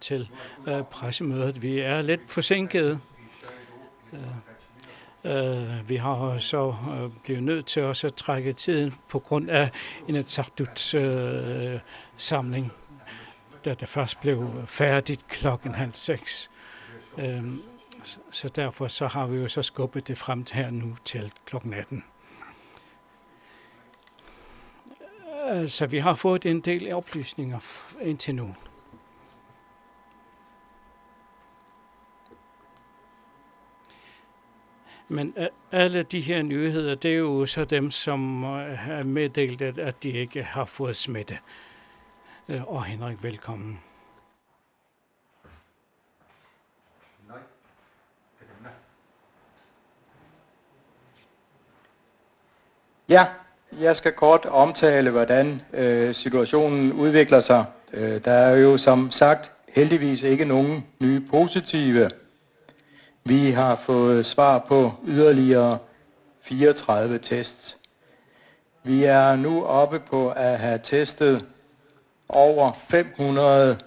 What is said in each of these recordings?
Til pressemødet. Vi er lidt forsinket. Vi har så blevet nødt til også at trække tiden på grund af Inatsisartuts samling, da det først blev færdigt 5:30. Så derfor så har vi jo så skubbet det frem til her nu til 18. Så vi har fået en del oplysninger indtil nu. Men alle de her nyheder, det er jo så dem, som er meddelt, at de ikke har fået smitte. Og Henrik, velkommen. Ja, jeg skal kort omtale, hvordan situationen udvikler sig. Der er jo som sagt heldigvis ikke nogen nye positive. Vi har fået svar på yderligere 34 tests. Vi er nu oppe på at have testet over 500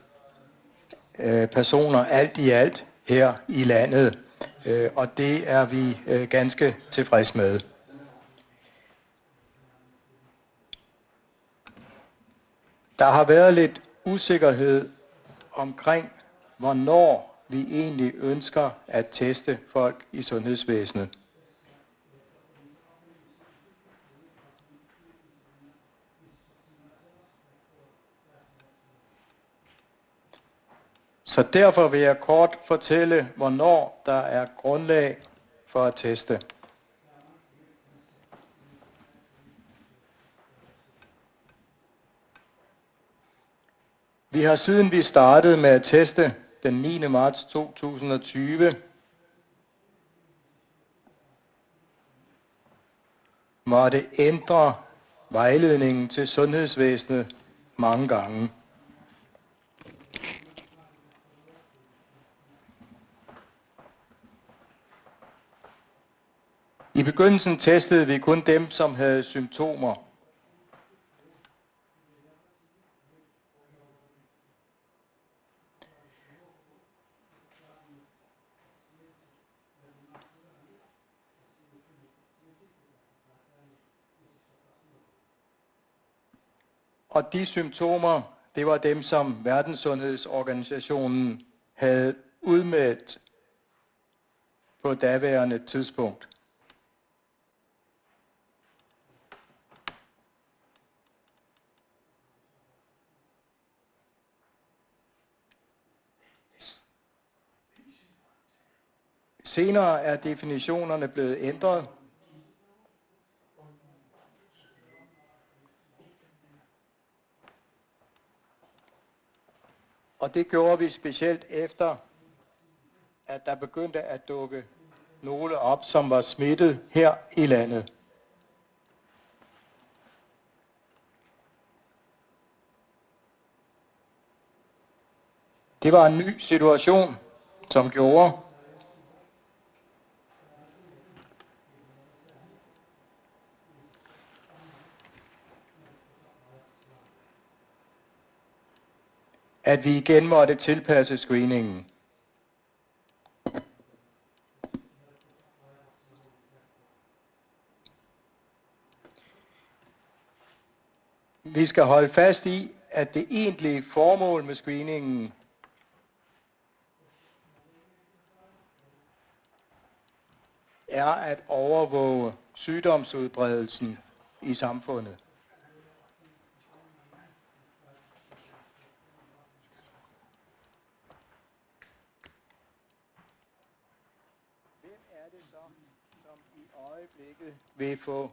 personer alt i alt her i landet, og det er vi ganske tilfreds med. Der har været lidt usikkerhed omkring, hvornår vi egentlig ønsker at teste folk i sundhedsvæsenet. Så derfor vil jeg kort fortælle, hvornår der er grundlag for at teste. Vi har siden vi startede med at teste den 9. marts 2020 måtte ændre vejledningen til sundhedsvæsenet mange gange. I begyndelsen testede vi kun dem, som havde symptomer. Og de symptomer, det var dem, som Verdenssundhedsorganisationen havde udmeldt på daværende tidspunkt. Senere er definitionerne blevet ændret. Og det gjorde vi specielt efter, at der begyndte at dukke nogle op, som var smittet her i landet. Det var en ny situation, som gjorde, at vi igen måtte tilpasse screeningen. Vi skal holde fast i, at det egentlige formål med screeningen er at overvåge sygdomsudbredelsen i samfundet. Som i øjeblikket vil få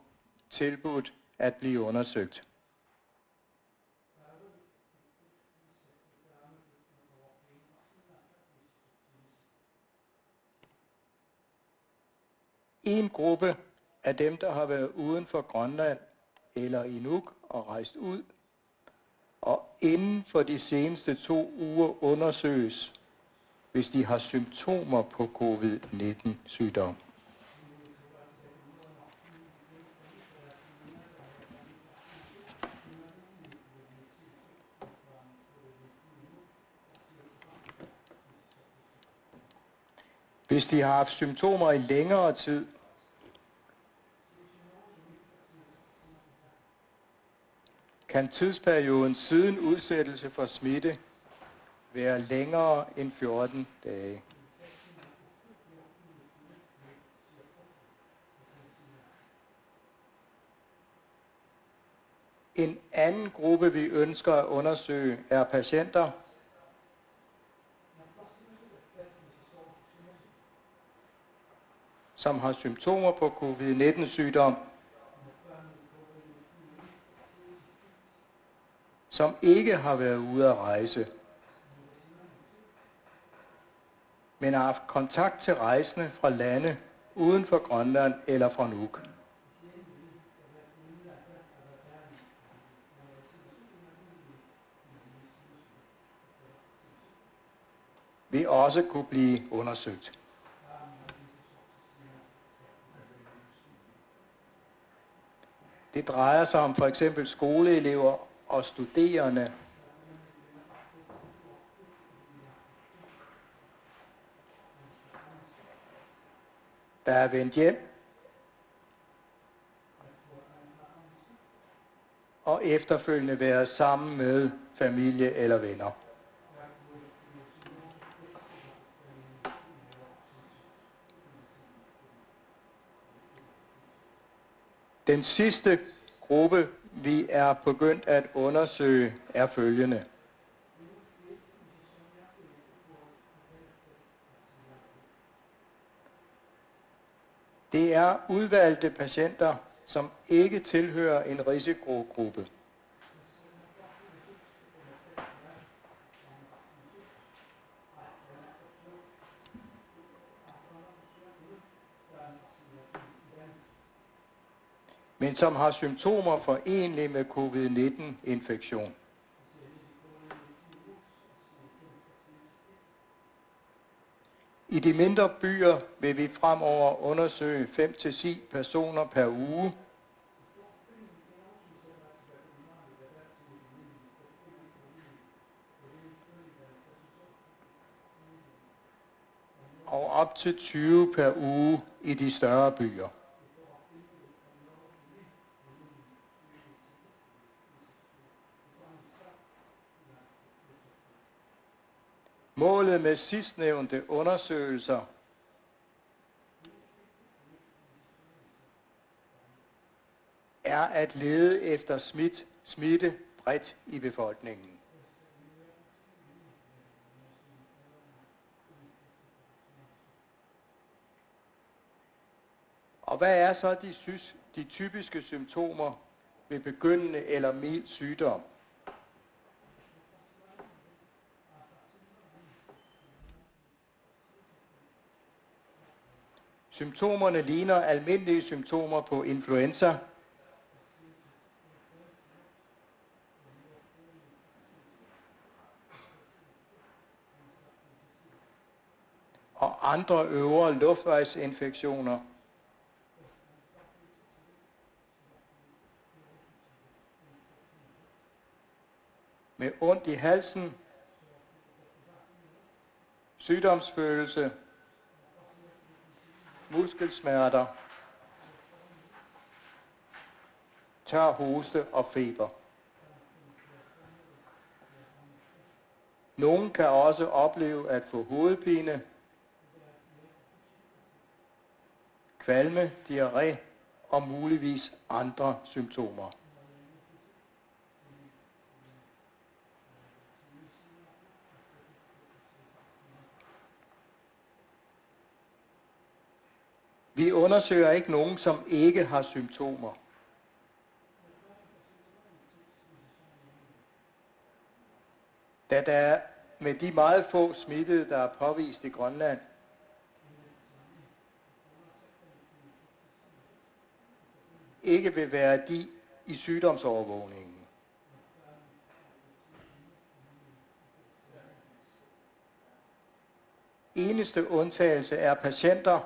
tilbudt at blive undersøgt. En gruppe af dem, der har været uden for Grønland eller i Nuuk og rejst ud, og inden for de seneste 2 uger undersøges, hvis de har symptomer på covid-19 sygdom. Hvis de har haft symptomer i længere tid, kan tidsperioden siden udsættelse for smitte være længere end 14 dage. En anden gruppe, vi ønsker at undersøge, er patienter, som har symptomer på covid-19 sygdom, som ikke har været ude at rejse, men har haft kontakt til rejsende fra lande uden for Grønland eller fra Nuuk. Vil også kunne blive undersøgt. Det drejer sig om for eksempel skoleelever og studerende, der er vendt hjem og efterfølgende været sammen med familie eller venner. Den sidste gruppe, vi er begyndt at undersøge, er følgende. Det er udvalgte patienter, som ikke tilhører en risikogruppe. Men som har symptomer forenlige med covid-19-infektion. I de mindre byer vil vi fremover undersøge 5-10 personer per uge. Og op til 20 per uge i de større byer. Målet med sidstnævnte undersøgelser er at lede efter smitte bredt i befolkningen. Og hvad er så de typiske symptomer ved begyndende eller mild sygdom? Symptomerne ligner almindelige symptomer på influenza, og andre øvre luftvejsinfektioner, med ondt i halsen, sygdomsfølelse, muskelsmerter, tør hoste og feber. Nogle kan også opleve at få hovedpine, kvalme, diarré og muligvis andre symptomer. Vi undersøger ikke nogen, som ikke har symptomer. Da der med de meget få smittede, der er påvist i Grønland, ikke vil være de i sygdomsovervågningen. Eneste undtagelse er patienter,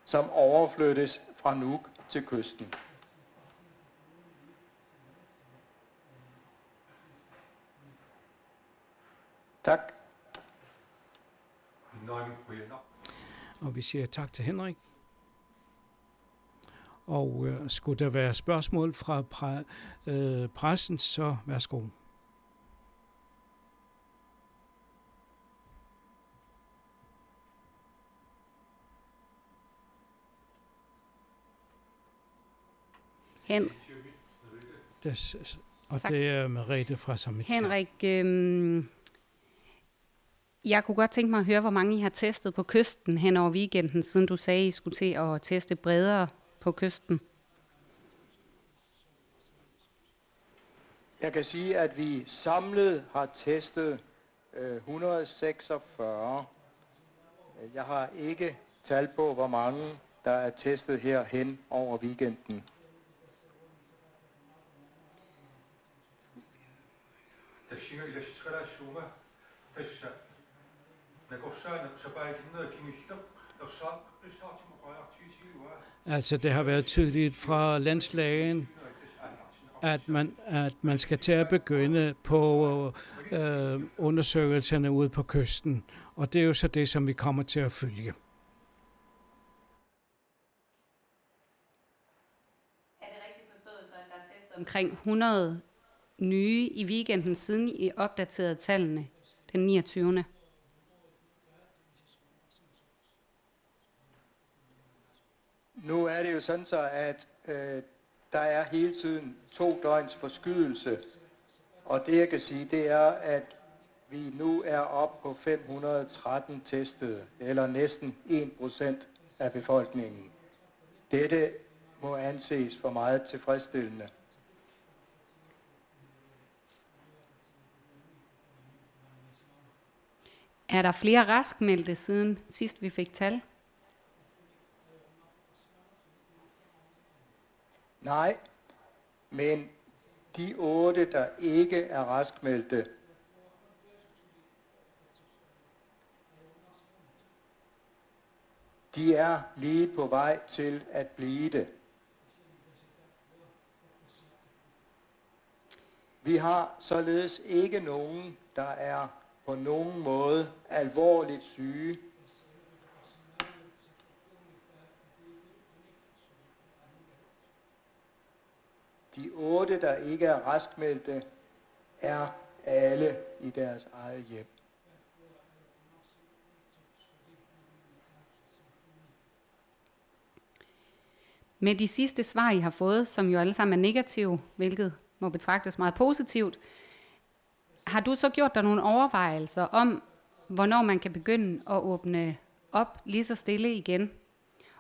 som overflyttes fra Nuuk til kysten. Tak. Og vi siger tak til Henrik. Og skulle der være spørgsmål fra pressen, så værsgo. Og det er Merete fra Summit. Henrik, jeg kunne godt tænke mig at høre, hvor mange I har testet på kysten hen over weekenden, siden du sagde, I skulle til at teste bredere på kysten. Jeg kan sige, at vi samlet har testet 146. Jeg har ikke tal på, hvor mange der er testet her hen over weekenden. Altså det har været tydeligt fra landslægen, at man skal til at begynde på undersøgelserne ude på kysten. Og det er jo så det, som vi kommer til at følge. Er det rigtigt forstået så, at der er testet omkring 100 nye i weekenden, siden I opdaterede tallene den 29. Nu er det jo sådan så, at der er hele tiden 2 døgns forskydelse. Og det jeg kan sige, det er, at vi nu er oppe på 513 testede, eller næsten 1% af befolkningen. Dette må anses for meget tilfredsstillende. Er der flere raskmeldte siden sidst vi fik tal? Nej, men de 8, der ikke er raskmeldte, de er lige på vej til at blive det. Vi har således ikke nogen, der er på nogen måde alvorligt syge. De 8, der ikke er raskmeldte, er alle i deres eget hjem. Med de sidste svar, I har fået, som jo alle sammen er negative, hvilket må betragtes meget positivt, har du så gjort dig nogle overvejelser om, hvornår man kan begynde at åbne op lige så stille igen?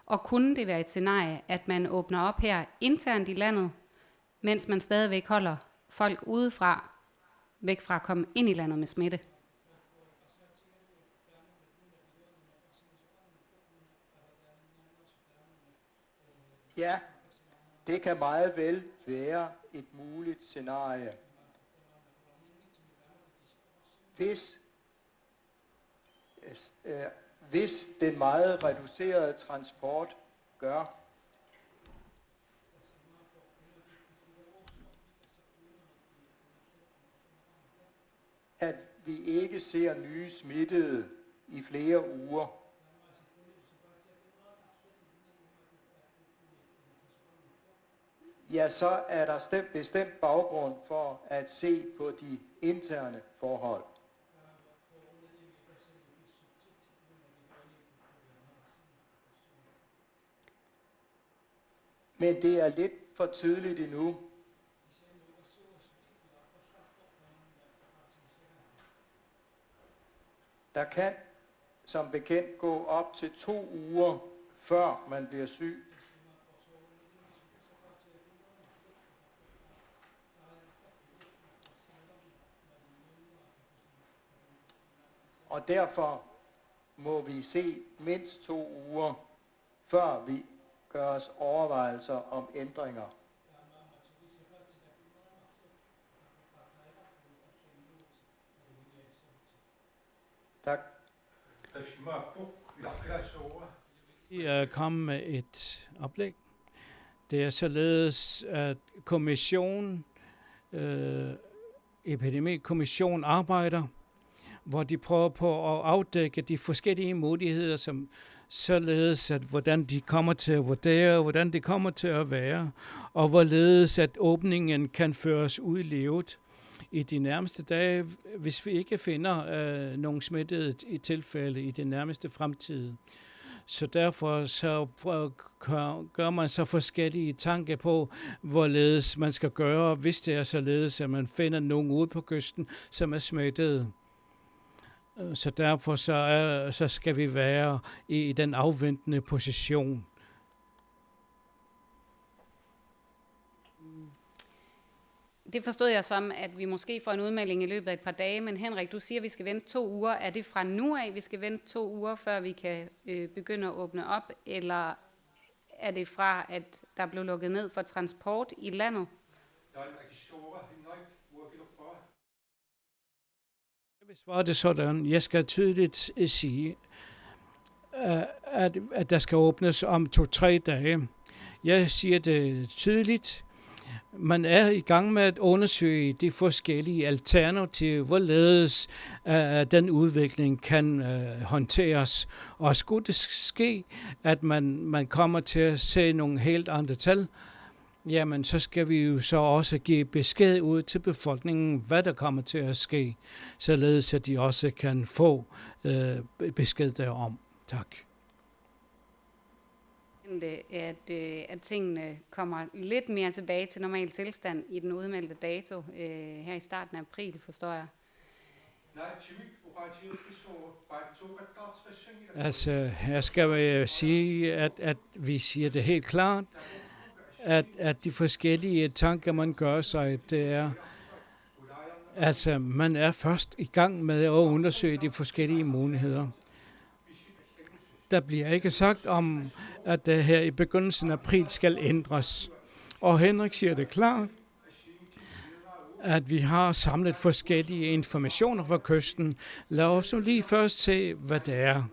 Og kunne det være et scenarie, at man åbner op her internt i landet, mens man stadigvæk holder folk udefra, væk fra at komme ind i landet med smitte? Ja, det kan meget vel være et muligt scenarie. Hvis den meget reducerede transport gør, at vi ikke ser nye smittede i flere uger, ja, så er der bestemt baggrund for at se på de interne forhold. Men det er lidt for tidligt endnu. Der kan som bekendt gå op til 2 uger, før man bliver syg. Og derfor må vi se mindst 2 uger, før vi gør os overvejelser om ændringer. Tak. Jeg kom med et oplæg. Det er således, at epidemikommissionen arbejder, hvor de prøver på at afdække de forskellige muligheder, som således at hvordan de kommer til at vurdere, hvordan det kommer til at være, og hvorledes at åbningen kan føres ud i livet i de nærmeste dage, hvis vi ikke finder nogen smittede i tilfælde i den nærmeste fremtid. Så derfor så gør man så forskellige tanker på, hvorledes man skal gøre, hvis det er således, at man finder nogen ude på kysten, som er smittet. Så derfor så skal vi være i den afventende position. Det forstod jeg som, at vi måske får en udmelding i løbet af et par dage, men Henrik, du siger, at vi skal vente 2 uger. Er det fra nu af, vi skal vente 2 uger, før vi kan begynde at åbne op, eller er det fra, at der blev lukket ned for transport i landet? Jeg vil svare det sådan. Jeg skal tydeligt sige, at der skal åbnes om 2-3 dage. Jeg siger det tydeligt. Man er i gang med at undersøge de forskellige alternativer, hvorledes den udvikling kan håndteres. Og skulle det ske, at man kommer til at se nogle helt andre tal, jamen så skal vi jo så også give besked ud til befolkningen, hvad der kommer til at ske, således at de også kan få besked derom. Tak. At tingene kommer lidt mere tilbage til normal tilstand i den udmeldte dato her i starten af april, forstår jeg. Altså, jeg skal sige, at vi siger det helt klart, at de forskellige tanker, man gør sig, det er, altså, man er først i gang med at undersøge de forskellige muligheder. Der bliver ikke sagt om, at det her i begyndelsen af april skal ændres. Og Henrik siger det klart, at vi har samlet forskellige informationer fra kysten. Lad os nu lige først se, hvad det er.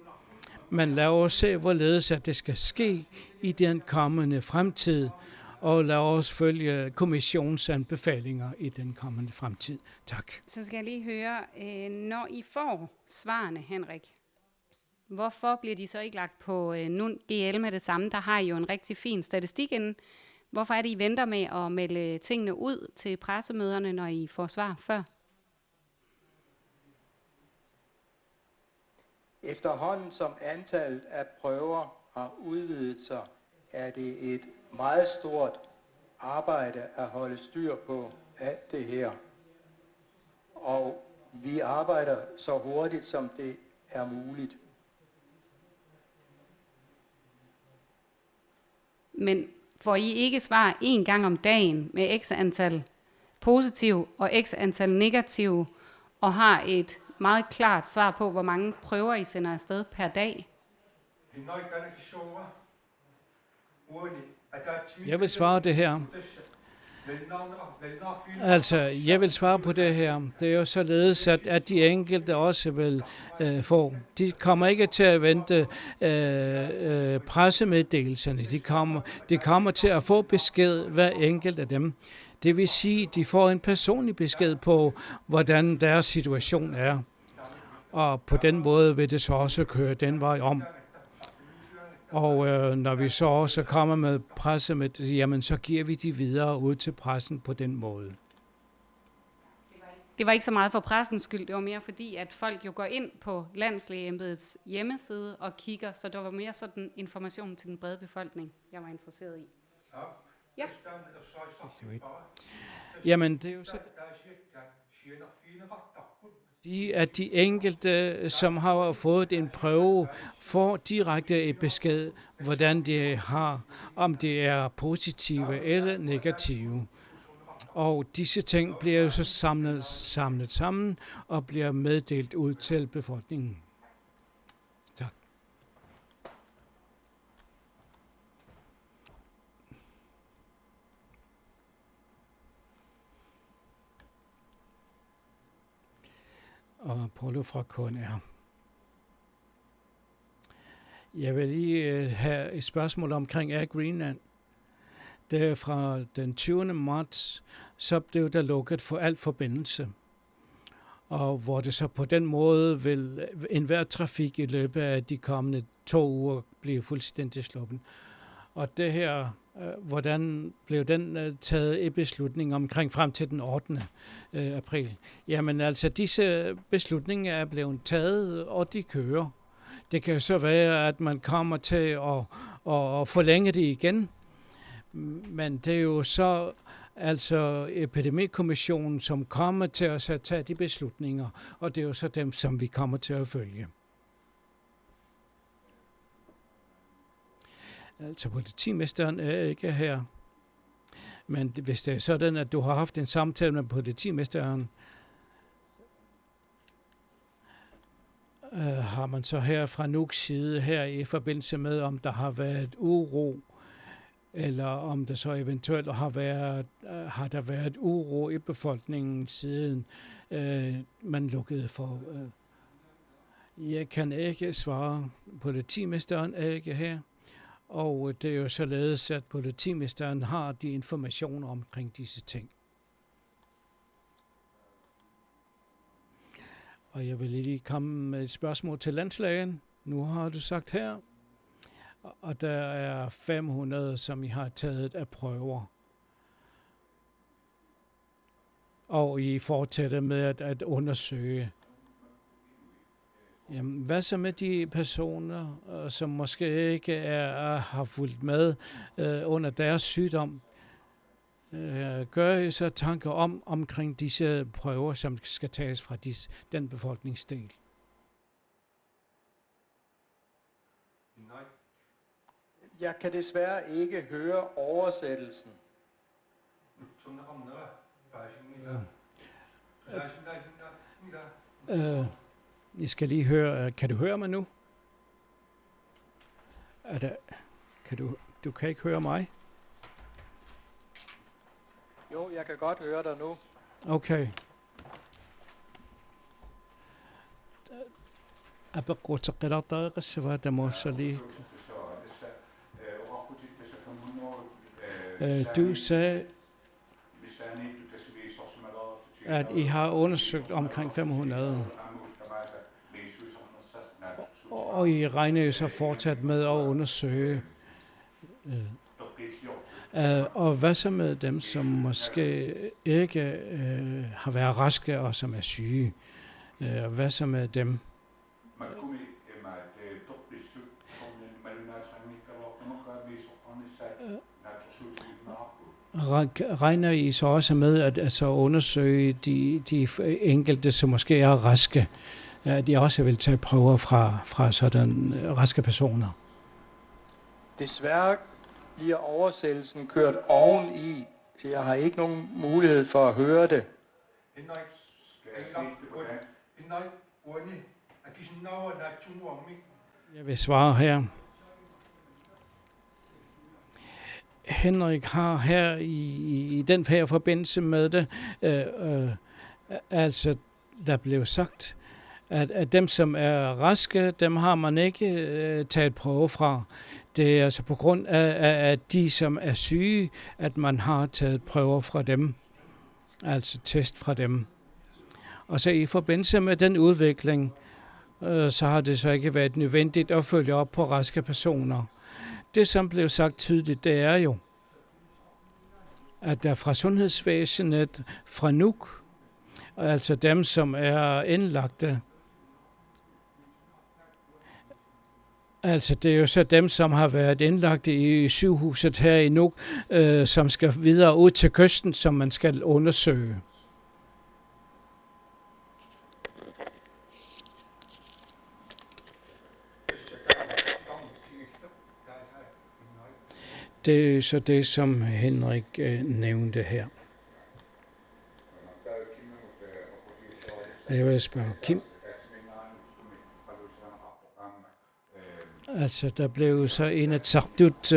Men lad os se, hvorledes at det skal ske i den kommende fremtid. Og lad os følge kommissionsanbefalinger i den kommende fremtid. Tak. Så skal jeg lige høre, når I får svarene, Henrik, hvorfor bliver de så ikke lagt på GL med det samme? Der har I jo en rigtig fin statistik inden. Hvorfor er det, I venter med at melde tingene ud til pressemøderne, når I får svar før? Efterhånden som antallet af prøver har udvidet sig, er det et meget stort arbejde at holde styr på alt det her. Og vi arbejder så hurtigt, som det er muligt. Men får I ikke svar 1 gang om dagen med x antal positive og x antal negative, og har et meget klart svar på, hvor mange prøver I sender afsted per dag? Jeg vil svare det her. Altså, jeg vil svare på det her. Det er jo således, at de enkelte også vil få. De kommer ikke til at vente pressemeddelelserne. De kommer til at få besked, hver enkelt af dem. Det vil sige, at de får en personlig besked på, hvordan deres situation er. Og på den måde vil det så også køre den vej om. Og når vi så også kommer med pressemeddelelser, jamen så giver vi de videre ud til pressen på den måde. Det var ikke så meget for pressens skyld, det var mere fordi, at folk jo går ind på Landslægeembedets hjemmeside og kigger, så det var mere sådan information til den brede befolkning, jeg var interesseret i. Ja. Jamen, det er jo så... At de enkelte, som har fået en prøve, får direkte et besked, hvordan de har, om det er positive eller negative. Og disse ting bliver jo så samlet sammen og bliver meddelt ud til befolkningen. Tak. Og Paulo fra KNR. Jeg vil lige have et spørgsmål omkring Air Greenland. Det er fra den 20. marts, så blev der lukket for al forbindelse. og hvor det så på den måde vil enhver trafik i løbet af de kommende 2 uger blive fuldstændig sluppen. Og det her, hvordan blev den taget i beslutning omkring frem til den 8. april? Jamen altså, disse beslutninger er blevet taget, og de kører. Det kan jo så være, at man kommer til at forlænge det igen, men det er jo så altså Epidemikommissionen, som kommer til at tage de beslutninger, og det er jo så dem, som vi kommer til at følge. Altså politimesteren er ikke her, men hvis det er sådan, at du har haft en samtale med politimesteren, har man så her fra Nuuks side her i forbindelse med, om der har været uro, eller om der så eventuelt har der været uro i befolkningen siden man lukkede for. Jeg kan ikke svare. Politimesteren er ikke her, og det er jo således, at politimesteren har de informationer omkring disse ting. Og jeg vil lige komme med et spørgsmål til landslægen. Nu har du sagt her, og der er 500, som I har taget af prøver. Og I fortsætter med at undersøge. Jamen, hvad så med de personer, som måske ikke har fulgt med under deres sygdom? Gør I så tanker omkring disse prøver, som skal tages fra den befolkningsdel? Nej. Jeg kan desværre ikke høre oversættelsen. Jeg skal lige høre, kan du høre mig nu? Du kan ikke høre mig? Jo, jeg kan godt høre dig nu. Okay. Du sagde, at I har undersøgt omkring 500. Og I regner jo så fortsat med at undersøge. Og hvad så med dem, som måske ikke har været raske og som er syge? Hvad så med dem? Regner I så også med at altså undersøge de enkelte, som måske er raske, at de også vil tage prøver fra sådan raske personer? Desværre bliver oversættelsen kørt oveni, så jeg har ikke nogen mulighed for at høre det. Jeg vil svare her. Henrik har her i den her forbindelse med det, altså der blev sagt, at dem, som er raske, dem har man ikke taget prøve fra. Det er altså på grund af de, som er syge, at man har taget prøver fra dem, altså test fra dem. Og så i forbindelse med den udvikling, så har det så ikke været nødvendigt at følge op på raske personer. Det, som blev sagt tydeligt, det er jo, at der fra sundhedsvæsenet, fra Nuuk, altså dem, som er indlagte, altså det er jo så dem, som har været indlagt i sygehuset her i Nuuk, som skal videre ud til kysten, som man skal undersøge. Det er så det, som Henrik nævnte her. Jeg vil spørge Kim. Altså, der blev så Inatsisartut,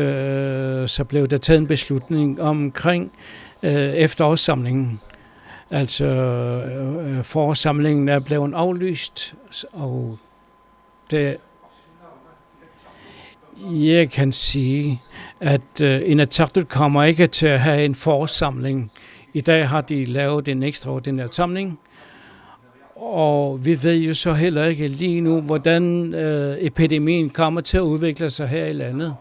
så blev der taget en beslutning omkring efterårssamlingen. Altså, forårssamlingen er blevet aflyst, og det jeg kan sige, at Inatsisartut kommer ikke til at have en forårssamling. I dag har de lavet en ekstraordinær samling, Og vi ved jo så heller ikke lige nu, hvordan epidemien kommer til at udvikle sig her i landet.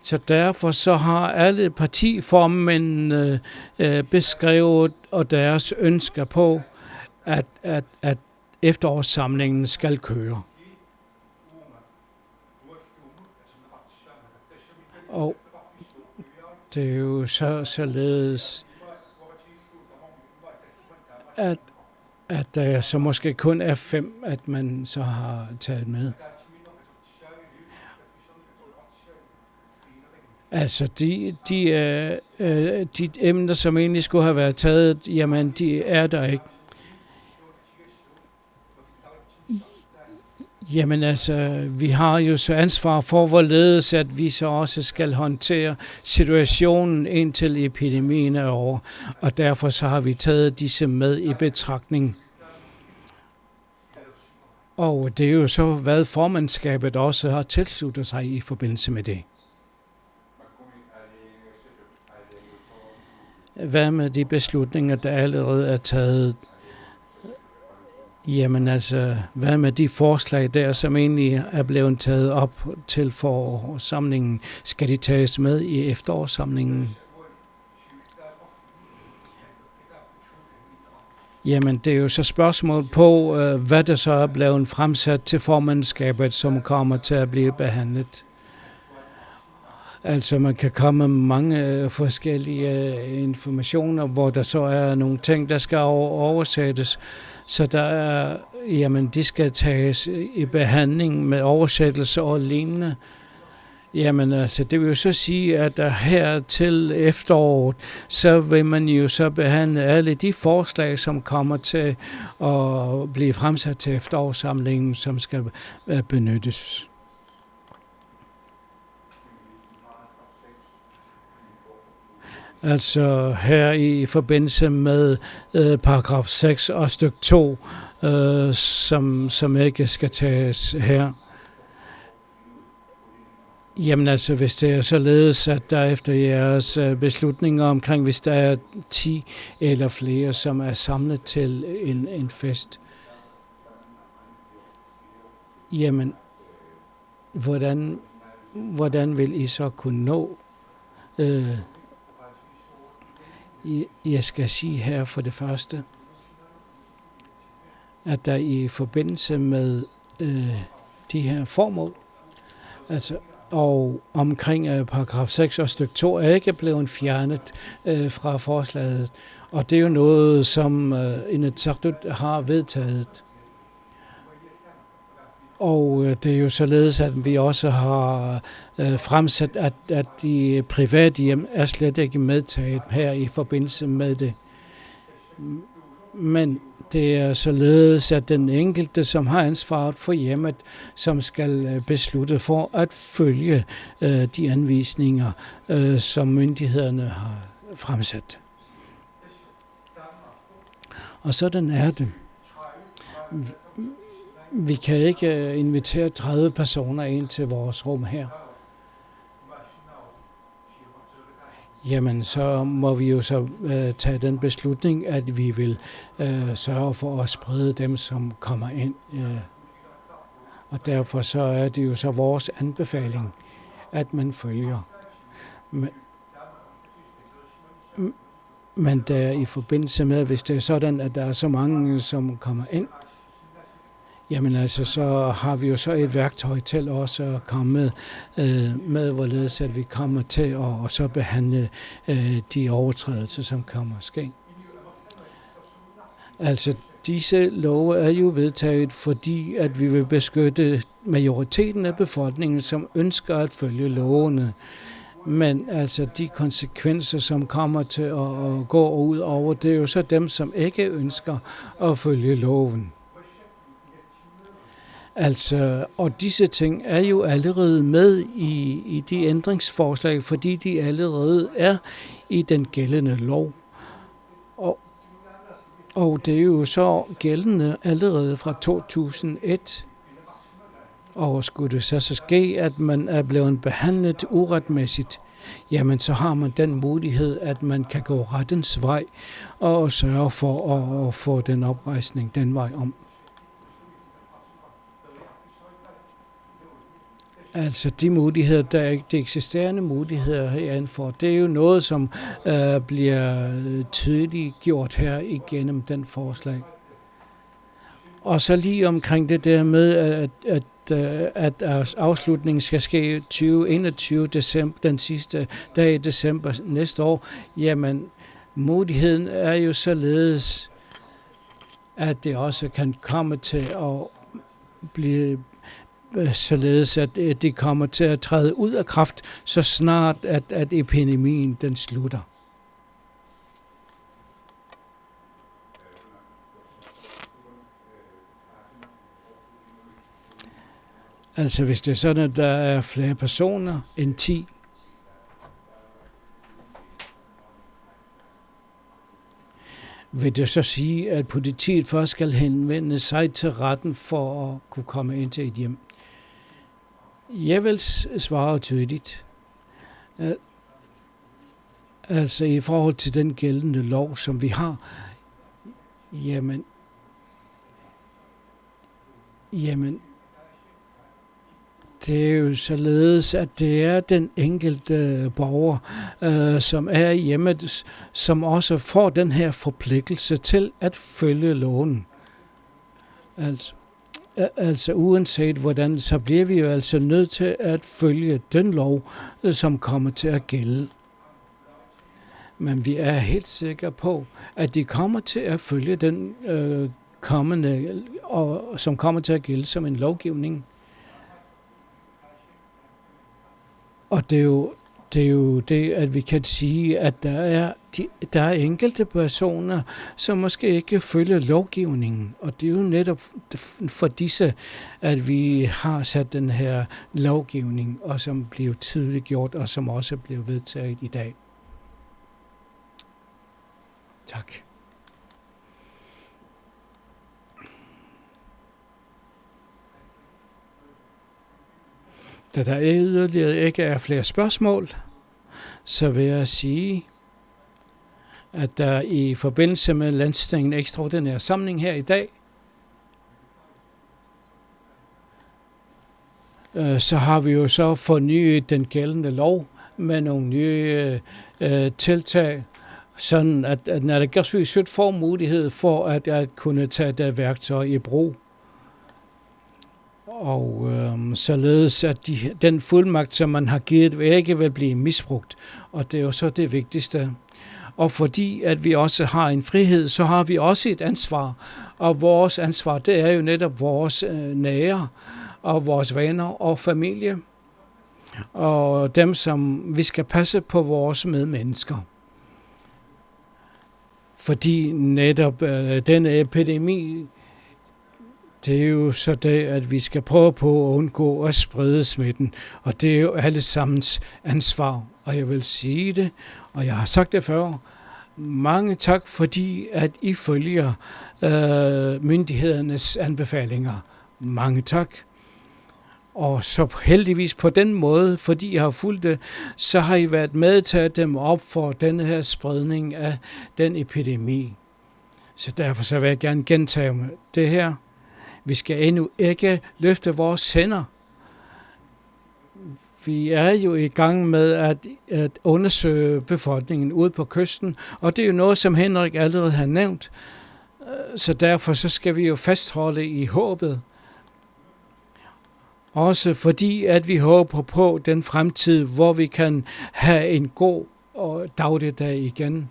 Så derfor så har alle partiformænd beskrevet og deres ønsker på, at efterårssamlingen skal køre. Og det er jo således, at der så måske kun er 5, at man så har taget med. Altså de emner, som egentlig skulle have været taget, jamen de er der ikke. Jamen altså, vi har jo så ansvar for, hvorledes at vi så også skal håndtere situationen indtil epidemien er over, og derfor så har vi taget disse med i betragtning. Og det er jo så, hvad formandskabet også har tilsluttet sig i forbindelse med det. Hvad med de beslutninger, der allerede er taget? Jamen altså, hvad med de forslag der, som egentlig er blevet taget op til forårssamlingen? Skal de tages med i efterårssamlingen? Jamen, det er jo så spørgsmål på, hvad der så er blevet fremsat til formandskabet, som kommer til at blive behandlet. Altså, man kan komme med mange forskellige informationer, hvor der så er nogle ting, der skal oversættes. Så der er, jamen, de skal tages i behandling med oversættelse og lignende. Jamen altså, det vil jo så sige, at der her til efteråret, så vil man jo så behandle alle de forslag, som kommer til at blive fremsat til efterårssamlingen, som skal benyttes. Altså her i forbindelse med paragraf 6 og stykke 2, som ikke skal tages her. Jamen altså, hvis det er således, at der efter jeres beslutninger omkring, hvis der er 10 eller flere, som er samlet til en fest, jamen, hvordan vil I så kunne nå? Jeg skal sige her for det første, at der i forbindelse med de her formål, altså og omkring paragraf 6 og stykke 2 er ikke blevet fjernet fra forslaget. Og det er jo noget, som Inatsisartut har vedtaget. Og det er jo således, at vi også har fremsat, at de private hjem er slet ikke medtaget her i forbindelse med det. Men det er således, at den enkelte, som har ansvaret for hjemmet, som skal beslutte for at følge de anvisninger, som myndighederne har fremsat. Og sådan er det. Vi kan ikke invitere 30 personer ind til vores rum her. Jamen, så må vi jo så tage den beslutning, at vi vil sørge for at sprede dem, som kommer ind. Og derfor så er det jo så vores anbefaling, at man følger. Men der i forbindelse med, hvis det er sådan, at der er så mange, som kommer ind, jamen altså, så har vi jo så et værktøj til også at komme med hvorledes at vi kommer til at så behandle de overtrædelser, som kommer at ske. Altså, disse love er jo vedtaget, fordi at vi vil beskytte majoriteten af befolkningen, som ønsker at følge lovene. Men altså, de konsekvenser, som kommer til at gå ud over, det er jo så dem, som ikke ønsker at følge loven. Altså, og disse ting er jo allerede med i de ændringsforslag, fordi de allerede er i den gældende lov. Og det er jo så gældende allerede fra 2001. Og skulle det så ske, at man er blevet behandlet uretmæssigt, jamen så har man den mulighed, at man kan gå rettens vej og sørge for at få den oprejsning den vej om. Altså de muligheder, de eksisterende muligheder heranfor, det er jo noget, som bliver tydeligt gjort her igennem den forslag. Og så lige omkring det der med, at afslutningen skal ske 2021 december, den sidste dag i december næste år, jamen muligheden er jo således, at det også kan komme til at blive således, at det kommer til at træde ud af kraft, så snart at epidemien den slutter. Altså hvis det er sådan, at der er flere personer end 10, vil det så sige, at politiet først skal henvende sig til retten for at kunne komme ind til et hjem? Jeg vil svare tydeligt. Altså i forhold til den gældende lov, som vi har, jamen, det er jo således, at det er den enkelte borger, som er i hjemmet, som også får den her forpligtelse til at følge loven. Altså uanset hvordan, så bliver vi jo altså nødt til at følge den lov, som kommer til at gælde. Men vi er helt sikre på, at de kommer til at følge den kommende, og som kommer til at gælde som en lovgivning. Og det er jo det, at vi kan sige, at der er enkelte personer, som måske ikke følger lovgivningen. Og det er jo netop for disse, at vi har sat den her lovgivning, og som bliver tydeligt gjort, og som også bliver vedtaget i dag. Tak. Da der yderligere ikke er flere spørgsmål, så vil jeg sige, at der i forbindelse med Landstingets ekstraordinære samling her i dag, så har vi jo så fornyet den gældende lov med nogle nye tiltag, sådan at Naalakkersuisut får mulighed for at kunne tage det værktøj i brug. Og således at den fuldmagt, som man har givet, ikke vil blive misbrugt. Og det er jo så det vigtigste. Og fordi at vi også har en frihed, så har vi også et ansvar. Og vores ansvar, det er jo netop vores nære og vores venner og familie. Og dem, som vi skal passe på vores medmennesker. Fordi netop denne epidemi, det er jo så det, at vi skal prøve på at undgå at sprede smitten. Og det er jo alle sammens ansvar. Og jeg vil sige det, og jeg har sagt det før. Mange tak, fordi at I følger myndighedernes anbefalinger. Mange tak. Og så heldigvis på den måde, fordi I har fulgt det, så har I været med til at dem op for denne her spredning af den epidemi. Så derfor så vil jeg gerne gentage det her. Vi skal endnu ikke løfte vores hænder. Vi er jo i gang med at undersøge befolkningen ude på kysten, og det er jo noget, som Henrik allerede har nævnt. Så derfor så skal vi jo fastholde i håbet. Også fordi, at vi håber på den fremtid, hvor vi kan have en god dagligdag igen.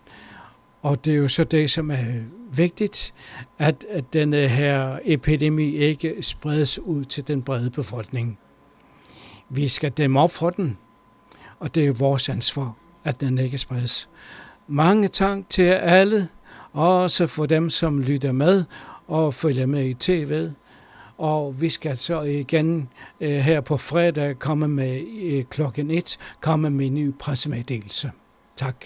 Og det er jo så det, som er vigtigt, at denne her epidemi ikke spredes ud til den brede befolkning. Vi skal dæmme op for den, og det er vores ansvar, at den ikke spredes. Mange tak til alle, også for dem, som lytter med og følger med i tv. Og vi skal så igen her på fredag komme med klokken 1, komme med en ny pressemeddelelse. Tak.